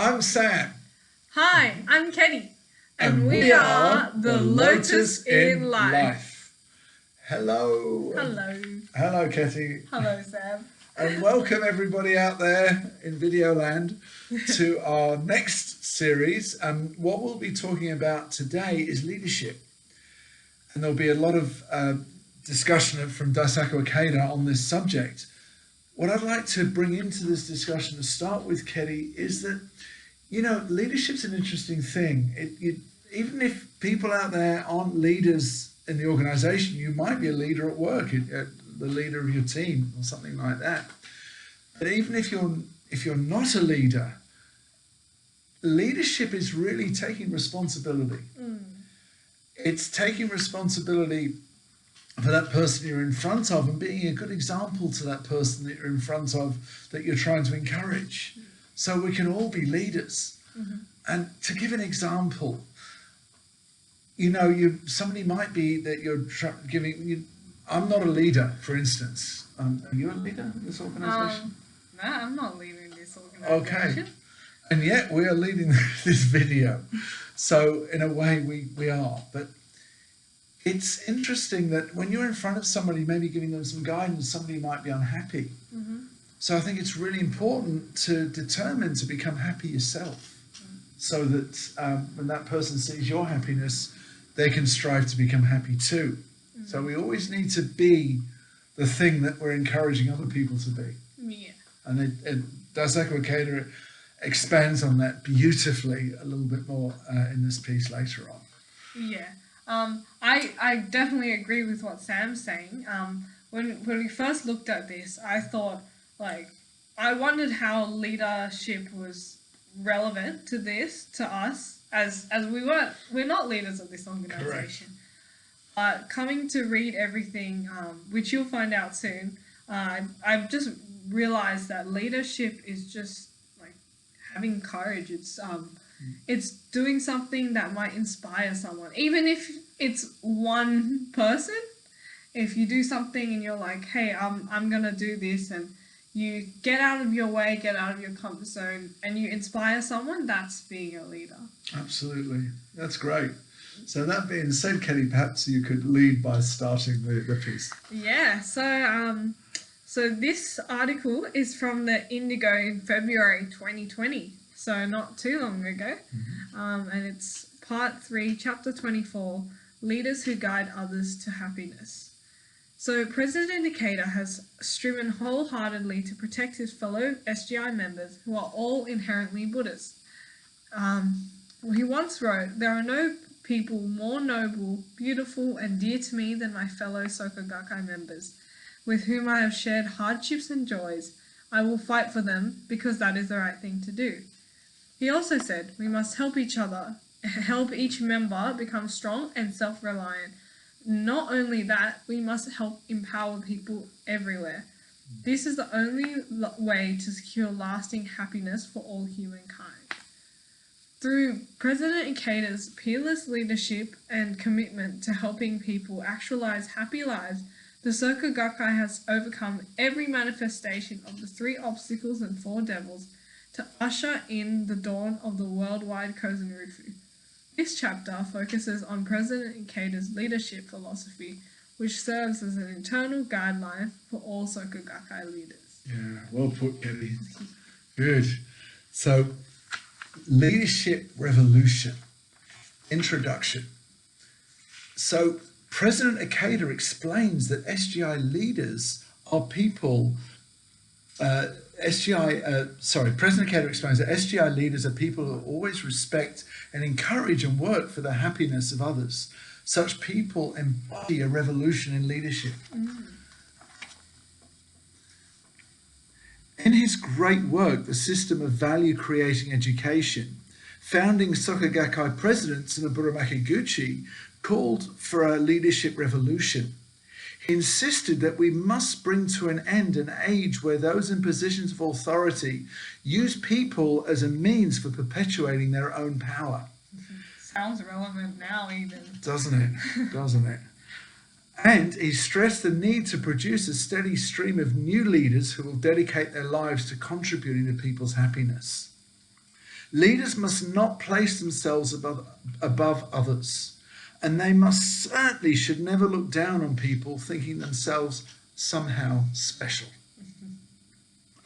I'm Sam. Hi, I'm Kenny. And we are the Lotus in Life. Hello. Hello. Hello, Ketty. Hello, Sam. And welcome everybody out there in video land to our next series. What we'll be talking about today is leadership. And there'll be a lot of discussion from Daisaku Ikeda on this subject. What I'd like to bring into this discussion to start with, Ketty, is that, you know, leadership's an interesting thing. Even if people out there aren't leaders in the organization, you might be a leader at work, the leader of your team or something like that. But even if you're not a leader, leadership is really taking responsibility. It's taking responsibility for that person you're in front of and being a good example to that person that you're in front of, that you're trying to encourage. So we can all be leaders. And to give an example, you know, somebody might be that you're giving. I'm not a leader, for instance. Are you a leader in this organisation? No, I'm not leading this organisation. Okay, and yet we are leading this video. So in a way, we are. But it's interesting that when you're in front of somebody, maybe giving them some guidance, somebody might be unhappy. So I think it's really important to determine to become happy yourself, so that when that person sees your happiness, they can strive to become happy too. So we always need to be the thing that we're encouraging other people to be. Yeah. And Daisaku Ikeda expands on that beautifully a little bit more in this piece later on. Yeah. I definitely agree with what Sam's saying. When we first looked at this, I thought, I wondered how leadership was relevant to this, to us, as we're not leaders of this organization. Coming to read everything, which you'll find out soon, I've just realized that leadership is just like having courage. It's doing something that might inspire someone, even if it's one person. If you do something and you're like, hey, I'm gonna do this, and you get out of your way, get out of your comfort zone, and you inspire someone, that's being a leader. Absolutely. That's great. So that being said, Kelly, perhaps you could lead by starting the piece. Yeah, so this article is from the Indigo in February 2020, so not too long ago. And it's part 3, chapter 24, Leaders Who Guide Others to Happiness. So President Ikeda has striven wholeheartedly to protect his fellow SGI members who are all inherently Buddhist. He once wrote, "There are no people more noble, beautiful, and dear to me than my fellow Soka Gakkai members, with whom I have shared hardships and joys. I will fight for them because that is the right thing to do." He also said, "We must help each other, help each member become strong and self-reliant. Not only that, we must help empower people everywhere. This is the only way to secure lasting happiness for all humankind." Through President Ikeda's peerless leadership and commitment to helping people actualize happy lives, the Soka Gakkai has overcome every manifestation of the 3 obstacles and 4 devils to usher in the dawn of the worldwide Kozen Rufu. This chapter focuses on President Ikeda's leadership philosophy, which serves as an internal guideline for all Soka Gakkai leaders. Yeah, well put, Kelly. Good. So, leadership revolution. Introduction. So, President Ikeda explains that SGI leaders are people. President Ikeda explains that SGI leaders are people who always respect and encourage and work for the happiness of others. Such people embody a revolution in leadership. In his great work, The System of Value Creating Education, founding Soka Gakkai President Tsunaburo Makiguchi called for a leadership revolution. He insisted that we must bring to an end an age where those in positions of authority use people as a means for perpetuating their own power. Sounds relevant now even. Doesn't it? Doesn't it? And he stressed the need to produce a steady stream of new leaders who will dedicate their lives to contributing to people's happiness. Leaders must not place themselves above others, and they must certainly should never look down on people thinking themselves somehow special.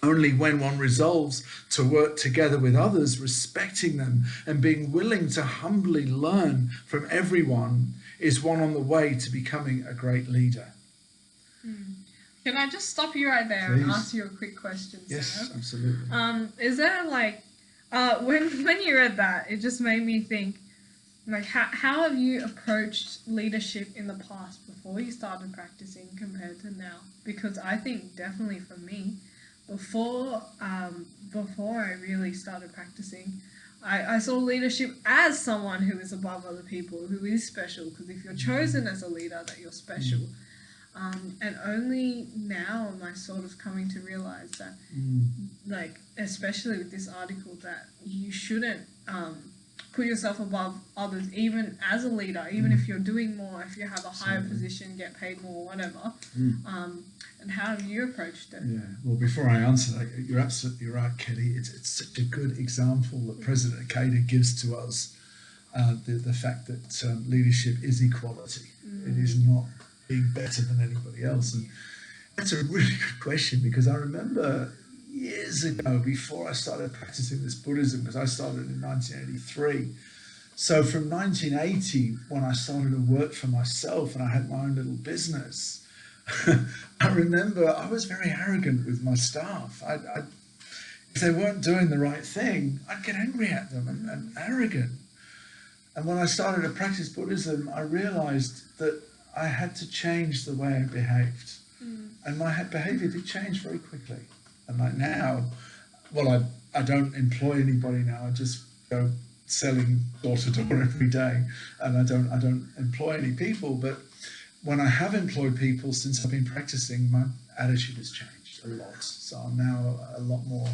Only when one resolves to work together with others, respecting them and being willing to humbly learn from everyone, is one on the way to becoming a great leader. Can I just stop you right there and ask you a quick question, Sam? Yes, absolutely. Is there when you read that, it just made me think, how have you approached leadership in the past before you started practicing compared to now? Because I think definitely for me, before I really started practicing, I saw leadership as someone who is above other people, who is special. Because if you're chosen as a leader, that you're special. And only now am I sort of coming to realize that, especially with this article, that you shouldn't put yourself above others, even as a leader, even if you're doing more, if you have a higher position, get paid more, whatever. And how have you approached it? Yeah, well, before I answer that, you're absolutely right, Kelly. It's such a good example that President Ikeda gives to us, the fact that leadership is equality. It is not being better than anybody else. And that's a really good question, because I remember years ago, before I started practicing this Buddhism, because I started in 1983. So from 1980, when I started to work for myself and I had my own little business, I remember I was very arrogant with my staff. If they weren't doing the right thing, I'd get angry at them and arrogant. And when I started to practice Buddhism, I realized that I had to change the way I behaved. And my behavior did change very quickly. And like now, well, I don't employ anybody now. I just go selling door to door every day, and I don't employ any people. But when I have employed people since I've been practicing, my attitude has changed a lot. So I'm now a lot more,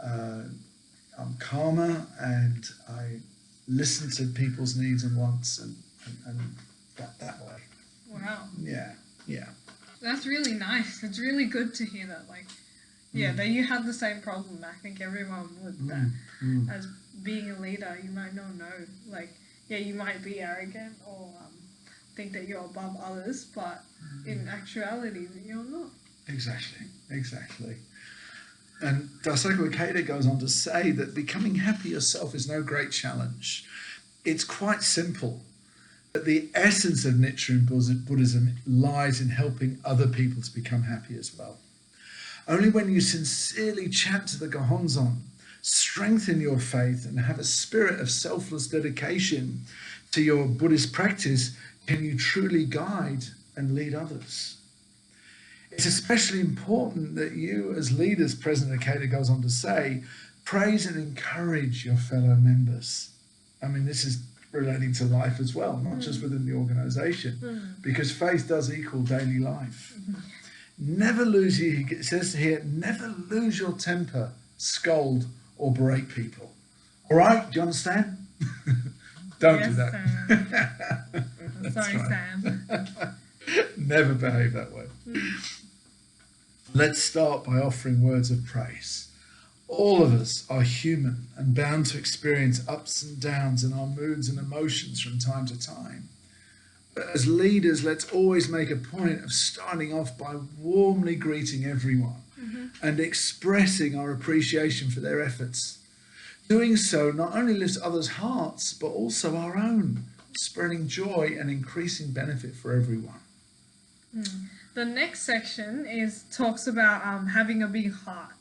I'm calmer, and I listen to people's needs and wants, and that way. Wow. Yeah. That's really nice. It's really good to hear that. That you had the same problem. I think everyone would. That as being a leader, you might not know. You might be arrogant or think that you're above others, but in actuality, you're not. Exactly. And Daisaku Ikeda goes on to say that becoming happy yourself is no great challenge. It's quite simple. But the essence of Nichiren Buddhism lies in helping other people to become happy as well. Only when you sincerely chant to the Gohonzon, strengthen your faith, and have a spirit of selfless dedication to your Buddhist practice, can you truly guide and lead others. It's especially important that you, as leaders, President Ikeda goes on to say, praise and encourage your fellow members. I mean, this is relating to life as well, not just within the organization, because faith does equal daily life. Never lose, it says here, never lose your temper, scold, or berate people. All right, do you understand? Don't do that. I'm sorry, Sam. Never behave that way. Let's start by offering words of praise. All of us are human and bound to experience ups and downs in our moods and emotions from time to time. But as leaders, let's always make a point of starting off by warmly greeting everyone and expressing our appreciation for their efforts. Doing so not only lifts others' hearts, but also our own, spreading joy and increasing benefit for everyone. The next section talks about having a big heart.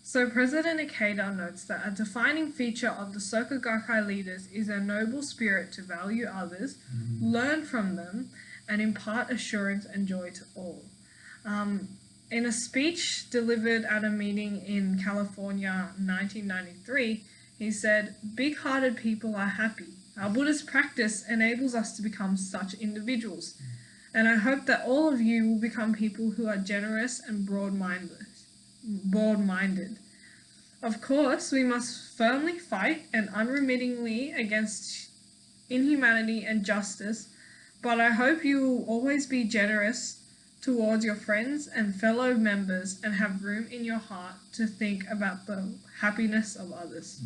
So President Ikeda notes that a defining feature of the Soka Gakkai leaders is a noble spirit to value others, learn from them, and impart assurance and joy to all. In a speech delivered at a meeting in California in 1993, he said, "Big-hearted people are happy. Our Buddhist practice enables us to become such individuals. And I hope that all of you will become people who are generous and broad-minded. Of course, we must firmly fight and unremittingly against inhumanity and justice, but I hope you will always be generous towards your friends and fellow members and have room in your heart to think about the happiness of others."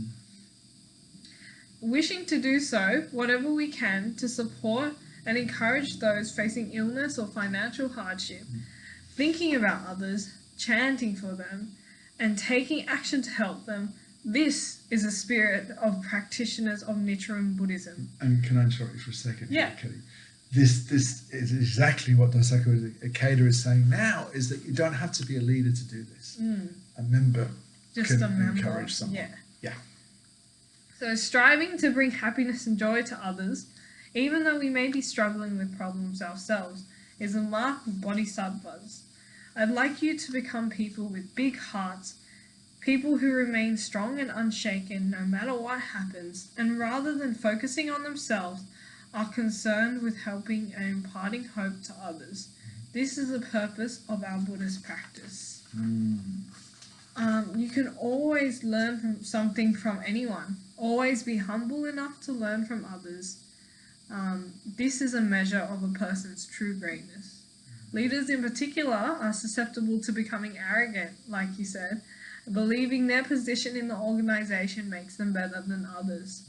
wishing to do so, whatever we can, to support and encourage those facing illness or financial hardship, thinking about others, chanting for them, and taking action to help them. This is a spirit of practitioners of Nichiren Buddhism. And can I interrupt you for a second? Yeah. Kelly? This is exactly what Daisaku Ikeda is saying now, is that you don't have to be a leader to do this. A member Just can a member. encourage someone. Yeah. So striving to bring happiness and joy to others, even though we may be struggling with problems ourselves, is a mark of bodhisattvas. I'd like you to become people with big hearts, people who remain strong and unshaken no matter what happens, and rather than focusing on themselves, are concerned with helping and imparting hope to others. This is the purpose of our Buddhist practice. You can always learn something from anyone. Always be humble enough to learn from others. This is a measure of a person's true greatness. Leaders in particular are susceptible to becoming arrogant, like you said, believing their position in the organization makes them better than others.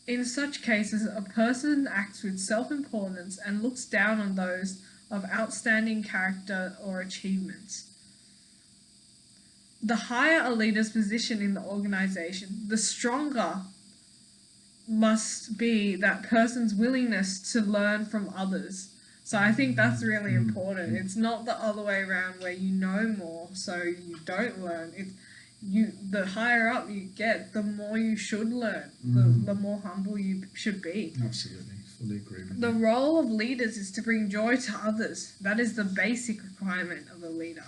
In such cases, a person acts with self-importance and looks down on those of outstanding character or achievements. The higher a leader's position in the organization, the stronger must be that person's willingness to learn from others. So I think that's really important. It's not the other way around where you know more, so you don't learn. The higher up you get, the more you should learn, the more humble you should be. Absolutely, fully agree with The you. role of leaders is to bring joy to others. That is the basic requirement of a leader.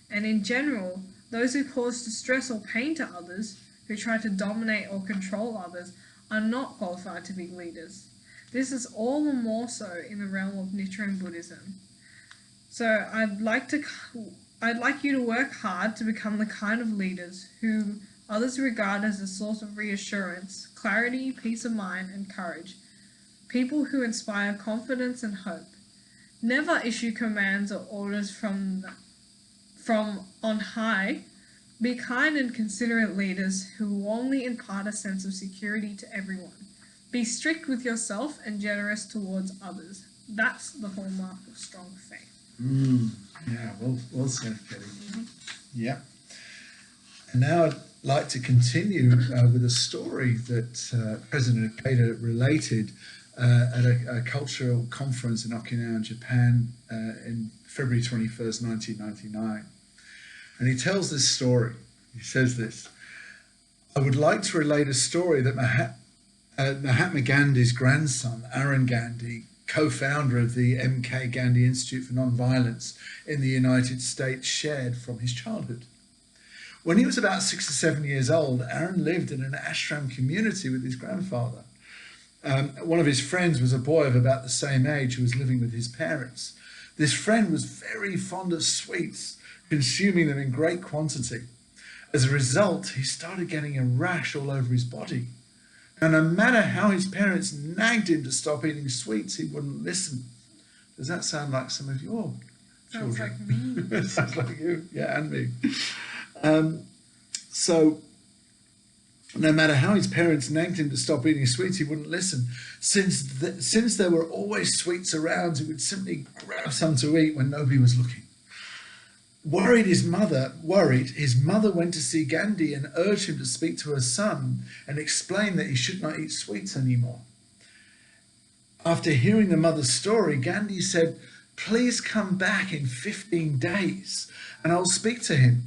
And in general, those who cause distress or pain to others, who try to dominate or control others, are not qualified to be leaders. This is all the more so in the realm of Nichiren Buddhism. So I'd like you to work hard to become the kind of leaders who others regard as a source of reassurance, clarity, peace of mind, and courage. People who inspire confidence and hope. Never issue commands or orders from on high. Be kind and considerate leaders who warmly impart a sense of security to everyone. Be strict with yourself and generous towards others. That's the hallmark of strong faith. Yeah, well said, Kelly. Yeah. And now I'd like to continue with a story that President Ikeda related at a cultural conference in Okinawa, Japan, in February 21st, 1999. And he tells this story. He says this: I would like to relate a story that Mahatma Gandhi's grandson, Arun Gandhi, co-founder of the M.K. Gandhi Institute for Nonviolence in the United States, shared from his childhood. When he was about 6 or 7 years old, Arun lived in an ashram community with his grandfather. One of his friends was a boy of about the same age who was living with his parents. This friend was very fond of sweets, consuming them in great quantity. As a result, he started getting a rash all over his body. And no matter how his parents nagged him to stop eating sweets, he wouldn't listen. Does that sound like some of your children? Sounds like me. Sounds like you, yeah, and me. So, no matter how his parents nagged him to stop eating sweets, he wouldn't listen. Since there were always sweets around, he would simply grab some to eat when nobody was looking. Worried, his mother went to see Gandhi and urged him to speak to her son and explain that he should not eat sweets anymore. After hearing the mother's story, Gandhi said, "Please come back in 15 days and I'll speak to him."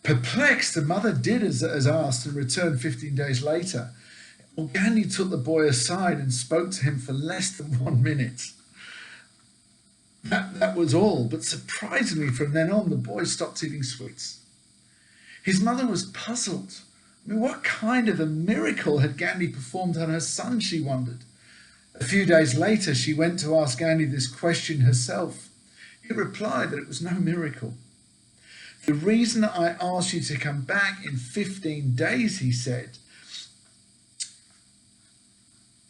Perplexed, the mother did as asked and returned 15 days later. Well, Gandhi took the boy aside and spoke to him for less than 1 minute. That was all, but surprisingly from then on, the boy stopped eating sweets. His mother was puzzled. I mean, what kind of a miracle had Gandhi performed on her son, she wondered. A few days later, she went to ask Gandhi this question herself. He replied that it was no miracle. The reason I asked you to come back in 15 days, he said,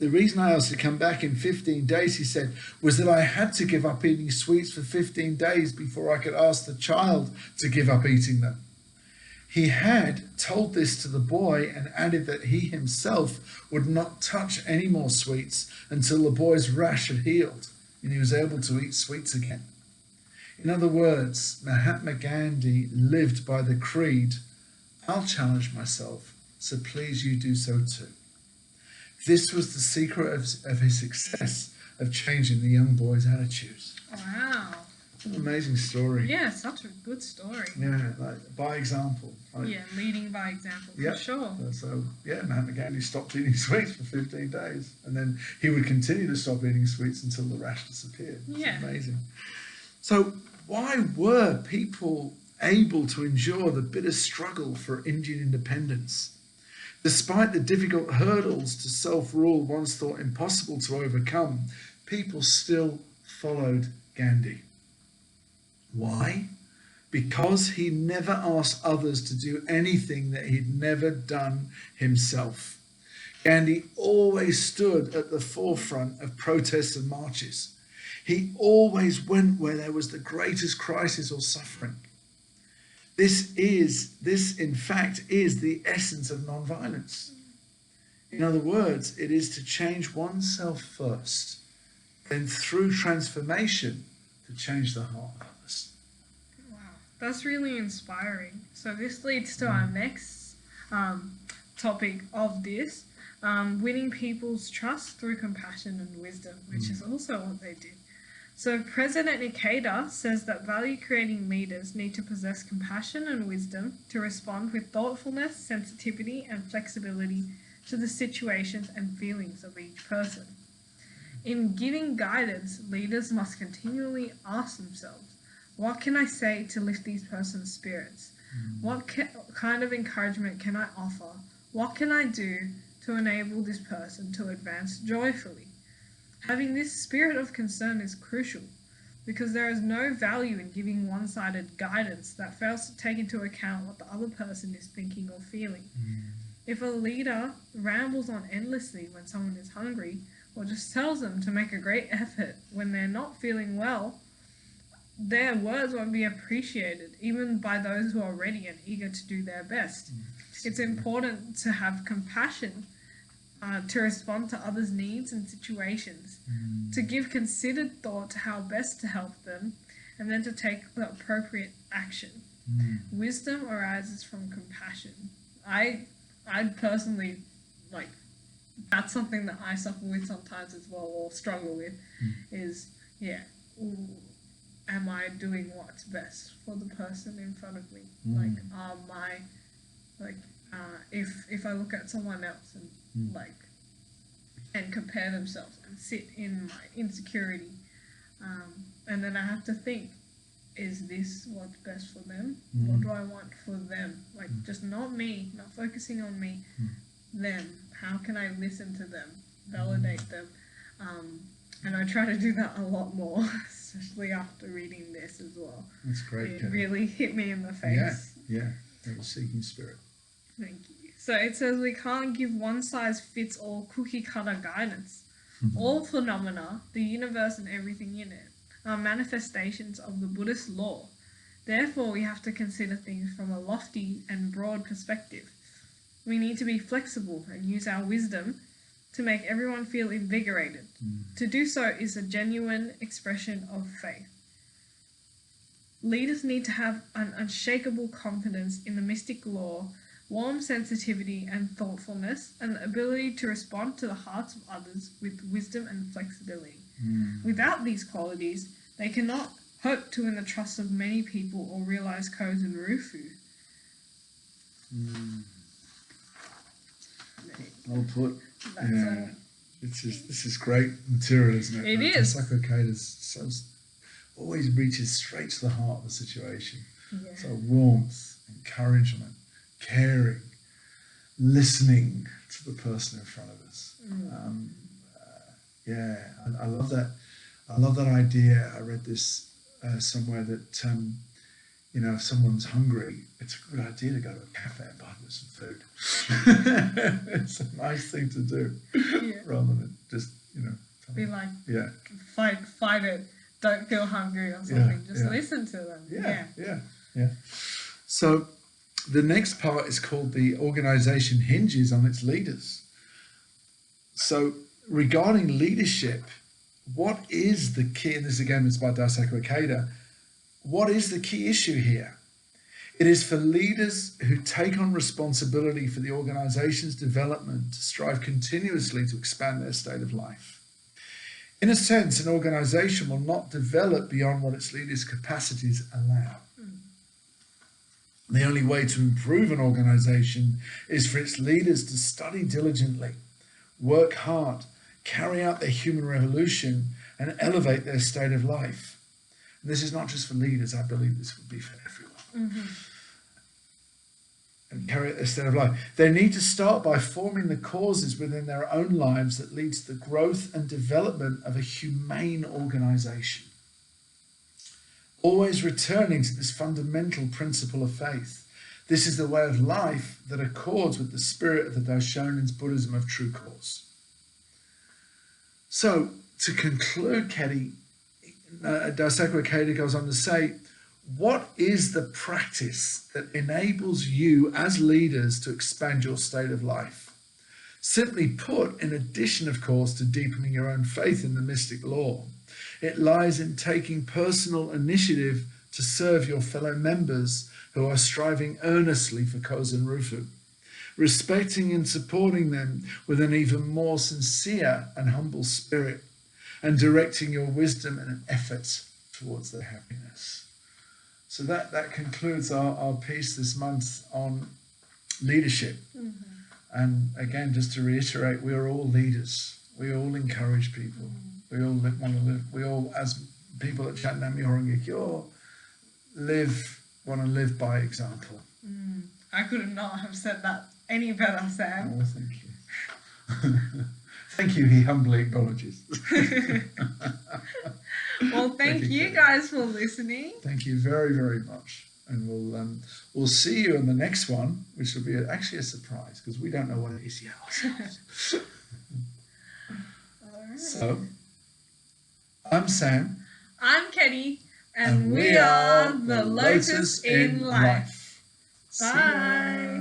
the reason I asked to come back in 15 days, he said, was that I had to give up eating sweets for 15 days before I could ask the child to give up eating them. He had told this to the boy and added that he himself would not touch any more sweets until the boy's rash had healed and he was able to eat sweets again. In other words, Mahatma Gandhi lived by the creed, "I'll challenge myself, so please you do so too." This was the secret of his success of changing the young boy's attitudes. Wow. It's an amazing story. Yeah, such a good story. Yeah, like by example. Like, Yeah, leading by example, yeah, for sure. So, yeah, Mahatma Gandhi stopped eating sweets for 15 days. And then he would continue to stop eating sweets until the rash disappeared. It's Yeah. amazing. So why were people able to endure the bitter struggle for Indian independence? Despite the difficult hurdles to self-rule once thought impossible to overcome, people still followed Gandhi. Why? Because he never asked others to do anything that he'd never done himself. Gandhi always stood at the forefront of protests and marches. He always went where there was the greatest crisis or suffering. This in fact is the essence of non-violence. In other words, it is to change oneself first, then through transformation to change the heart of others. Wow, that's really inspiring. So this leads to our next topic of this, winning people's trust through compassion and wisdom, which is also what they did. So President Ikeda says that value-creating leaders need to possess compassion and wisdom to respond with thoughtfulness, sensitivity, and flexibility to the situations and feelings of each person. In giving guidance, leaders must continually ask themselves, what can I say to lift these persons' spirits? What kind of encouragement can I offer? What can I do to enable this person to advance joyfully? Having this spirit of concern is crucial because there is no value in giving one-sided guidance that fails to take into account what the other person is thinking or feeling. If a leader rambles on endlessly when someone is hungry, or just tells them to make a great effort when they're not feeling well, their words won't be appreciated, even by those who are ready and eager to do their best. It's important to have compassion, to respond to others' needs and situations, to give considered thought to how best to help them, and then to take the appropriate action. Wisdom arises from compassion. I personally, that's something that I suffer with sometimes as well, or struggle with, is, am I doing what's best for the person in front of me? If I look at someone else and and compare themselves and sit in my insecurity, and then I have to think, is this what's best for them? What do I want for them? Just not me, not focusing on me, them. How can I listen to them, validate them? And I try to do that a lot more, especially after reading this as well. That's great. It really hit me in the face. Yeah, that was seeking spirit. Thank you. So it says we can't give one-size-fits-all cookie-cutter guidance. All phenomena, the universe and everything in it, are manifestations of the Buddhist law. Therefore, we have to consider things from a lofty and broad perspective. We need to be flexible and use our wisdom to make everyone feel invigorated. To do so is a genuine expression of faith. Leaders need to have an unshakable confidence in the mystic law, warm sensitivity and thoughtfulness, and the ability to respond to the hearts of others with wisdom and flexibility. Without these qualities, they cannot hope to win the trust of many people or realize Kozen Rufu. Well put. This is great material, isn't it? It is. Daisaku Ikeda always reaches straight to the heart of the situation. Yeah. So warmth, encouragement, caring, listening to the person in front of us. I love that. I love that idea. I read this somewhere that if someone's hungry, it's a good idea to go to a cafe and buy them some food. It's a nice thing to do, rather than just be like, fight it. Don't feel hungry or something. Just listen to them. Yeah. So The next part is called the organization hinges on its leaders. So regarding leadership, what is the key, and this again is by Daisaku Ikeda, what is the key issue here? It is for leaders who take on responsibility for the organization's development to strive continuously to expand their state of life. In a sense, an organization will not develop beyond what its leaders' capacities allow. The only way to improve an organization is for its leaders to study diligently, work hard, carry out their human revolution, and elevate their state of life. And this is not just for leaders, I believe this would be for everyone. And carry out their state of life. They need to start by forming the causes within their own lives that leads to the growth and development of a humane organization. Always returning to this fundamental principle of faith. This is the way of life that accords with the spirit of the Daishonin's Buddhism of true cause. So, to conclude, Kedi, Daisaku Ikeda goes on to say, what is the practice that enables you as leaders to expand your state of life? Simply put, in addition, of course, to deepening your own faith in the mystic law, it lies in taking personal initiative to serve your fellow members who are striving earnestly for Kozen Rufu, respecting and supporting them with an even more sincere and humble spirit, and directing your wisdom and effort towards their happiness. So that concludes our piece this month on leadership. And again, just to reiterate, we are all leaders. We all encourage people. We all want to live. We all, as people at Chatnam Yorongekyo, want to live by example. I could not have said that any better, Sam. Oh, thank you. Thank you, he humbly acknowledges. Well, thank you guys for listening. Thank you very, very much. And we'll see you in the next one, which will be actually a surprise because we don't know what it is yet ourselves. All right. So, I'm Sam. I'm Kedi. And we are the Lotus in Life. See ya. Bye.